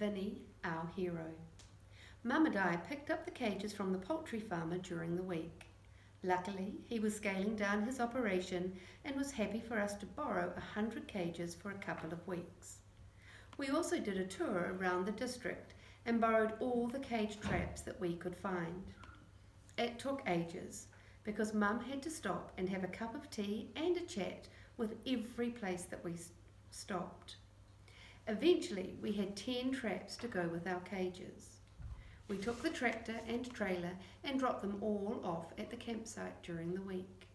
Vinny, our hero. Mum and I picked up the cages from the poultry farmer during the week. Luckily, he was scaling down his operation and was happy for us to borrow 100 cages for a couple of weeks. We also did a tour around the district and borrowed all the cage traps that we could find. It took ages because Mum had to stop and have a cup of tea and a chat with every place that we stopped. Eventually, we had 10 traps to go with our cages. We took the tractor and trailer and dropped them all off at the campsite during the week.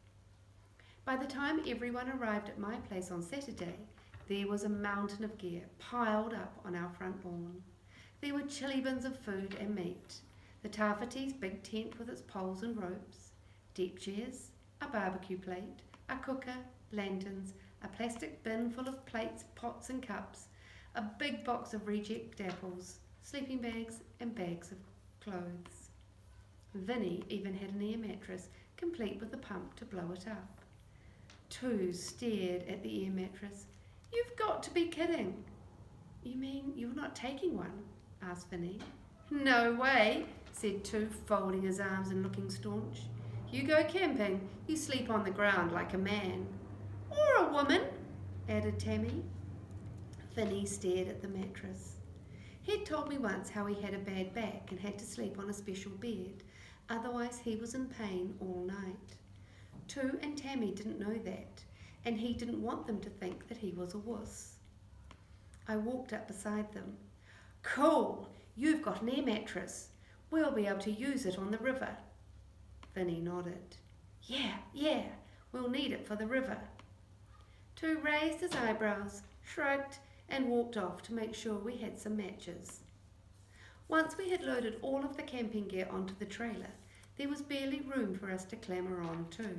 By the time everyone arrived at my place on Saturday, there was a mountain of gear piled up on our front lawn. There were chili bins of food and meat, the Tawhiti's big tent with its poles and ropes, deck chairs, a barbecue plate, a cooker, lanterns, a plastic bin full of plates, pots and cups, a big box of reject apples, sleeping bags and bags of clothes. Vinny even had an air mattress, complete with a pump to blow it up. Tu stared at the air mattress. "You've got to be kidding." "You mean you're not taking one?" asked Vinny. "No way," said Tu, folding his arms and looking staunch. "You go camping, you sleep on the ground like a man." "Or a woman," added Tammy. Vinny stared at the mattress. He'd told me once how he had a bad back and had to sleep on a special bed, otherwise he was in pain all night. Tu and Tammy didn't know that, and he didn't want them to think that he was a wuss. I walked up beside them. "Cool, you've got an air mattress. We'll be able to use it on the river." Vinny nodded. Yeah, we'll need it for the river." Tu raised his eyebrows, shrugged, and walked off to make sure we had some matches. Once we had loaded all of the camping gear onto the trailer, there was barely room for us to clamber on too.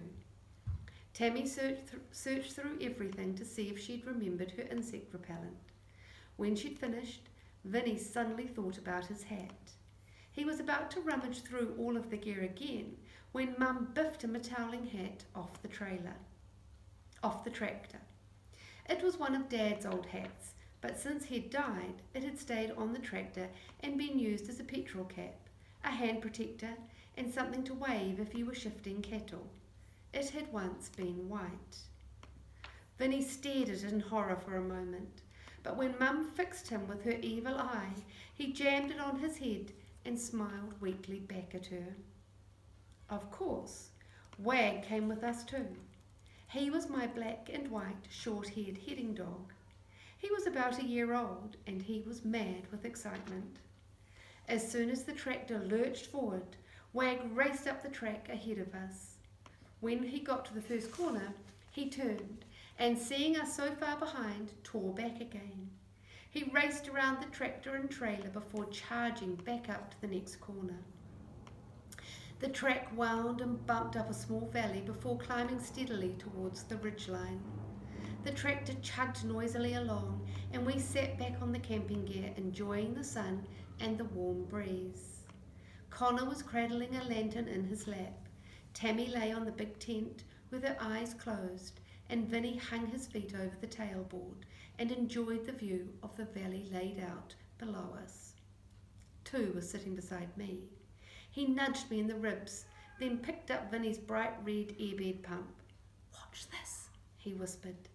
Tammy searched through everything to see if she'd remembered her insect repellent. When she'd finished, Vinny suddenly thought about his hat. He was about to rummage through all of the gear again when Mum biffed him a toweling hat off the tractor. It was one of Dad's old hats, but since he'd died, it had stayed on the tractor and been used as a petrol cap, a hand protector, and something to wave if you were shifting cattle. It had once been white. Vinny stared at it in horror for a moment, but when Mum fixed him with her evil eye, he jammed it on his head and smiled weakly back at her. Of course, Wag came with us too. He was my black and white, short-haired heading dog. He was about a year old, and he was mad with excitement. As soon as the tractor lurched forward, Wag raced up the track ahead of us. When he got to the first corner, he turned, and seeing us so far behind, tore back again. He raced around the tractor and trailer before charging back up to the next corner. The track wound and bumped up a small valley before climbing steadily towards the ridgeline. The tractor chugged noisily along, and we sat back on the camping gear, enjoying the sun and the warm breeze. Connor was cradling a lantern in his lap. Tammy lay on the big tent with her eyes closed, and Vinny hung his feet over the tailboard and enjoyed the view of the valley laid out below us. Tu was sitting beside me. He nudged me in the ribs, then picked up Vinny's bright red airbed pump. "Watch this," he whispered.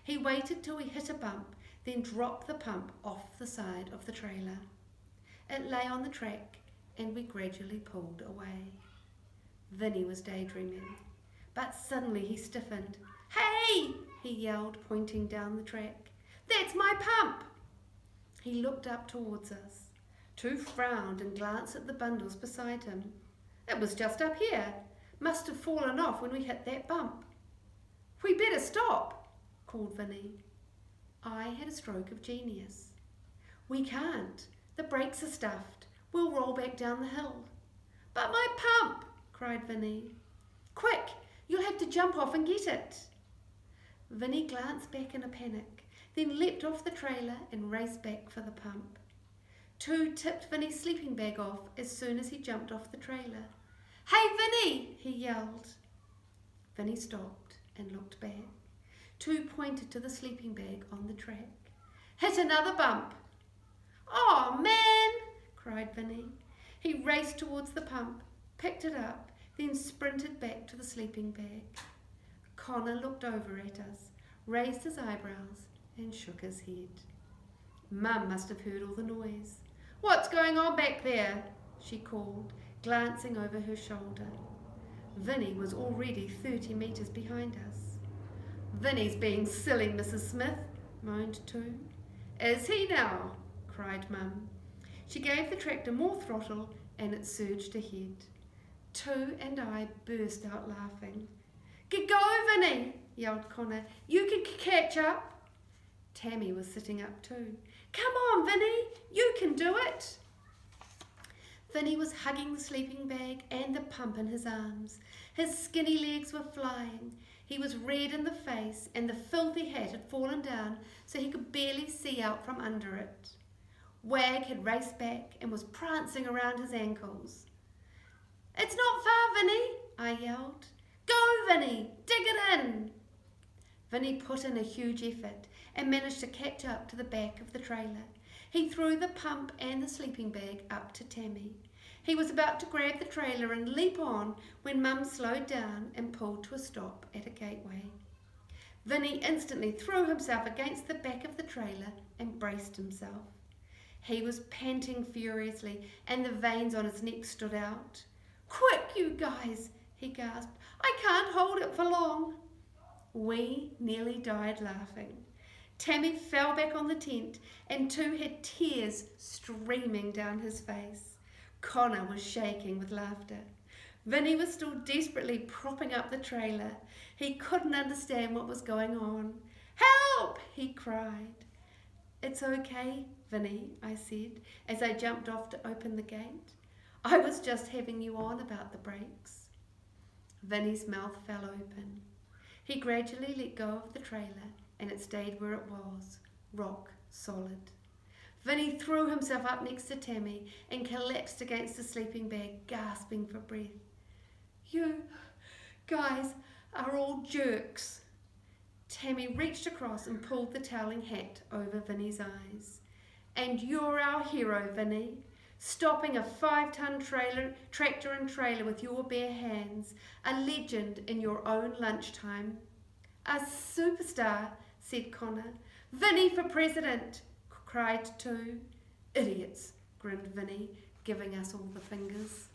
He waited till we hit a bump, then dropped the pump off the side of the trailer. It lay on the track, and we gradually pulled away. Vinny was daydreaming, but suddenly he stiffened. "Hey!" he yelled, pointing down the track. "That's my pump!" He looked up towards us. Tu frowned and glanced at the bundles beside him. "It was just up here. Must have fallen off when we hit that bump." "We better stop," called Vinny. I had a stroke of genius. "We can't. The brakes are stuffed. We'll roll back down the hill." "But my pump!" cried Vinny. "Quick! You'll have to jump off and get it." Vinny glanced back in a panic, then leapt off the trailer and raced back for the pump. Tu tipped Vinny's sleeping bag off as soon as he jumped off the trailer. "Hey, Vinny!" he yelled. Vinny stopped and looked back. Tu pointed to the sleeping bag on the track. "Hit another bump." "Oh cried Vinny. He raced towards the pump, picked it up, then sprinted back to the sleeping bag. Connor looked over at us, raised his eyebrows and shook his head. Mum must have heard all the noise. "What's going on back there?" she called, glancing over her shoulder. Vinny was already 30 metres behind us. "Vinny's being silly, Mrs. Smith," moaned Two. "Is he now?" cried Mum. She gave the tractor more throttle and it surged ahead. Two and I burst out laughing. "Go, Vinny!" yelled Connor. "You can catch up." Tammy was sitting up too. "Come on, Vinny! You can do it!" Vinny was hugging the sleeping bag and the pump in his arms. His skinny legs were flying. He was red in the face and the filthy hat had fallen down so he could barely see out from under it. Wag had raced back and was prancing around his ankles. "It's not far, Vinny," I yelled. "Go, Vinny! Dig it in!" Vinny put in a huge effort and managed to catch up to the back of the trailer. He threw the pump and the sleeping bag up to Tammy. He was about to grab the trailer and leap on when Mum slowed down and pulled to a stop at a gateway. Vinny instantly threw himself against the back of the trailer and braced himself. He was panting furiously and the veins on his neck stood out. "Quick, you guys!" he gasped. "I can't hold it for long." We nearly died laughing. Tammy fell back on the tent and Two had tears streaming down his face. Connor was shaking with laughter. Vinny was still desperately propping up the trailer. He couldn't understand what was going on. "Help!" he cried. "It's okay, Vinny," I said as I jumped off to open the gate. "I was just having you on about the brakes." Vinny's mouth fell open. He gradually let go of the trailer and it stayed where it was, rock solid. Vinny threw himself up next to Tammy and collapsed against the sleeping bag, gasping for breath. "You guys are all jerks." Tammy reached across and pulled the toweling hat over Vinny's eyes. "And you're our hero, Vinny. Stopping a 5-ton tractor and trailer with your bare hands. A legend in your own lunchtime." "A superstar," said Connor. "Vinny for president," cried Two. "Idiots," grinned Vinny, giving us all the fingers.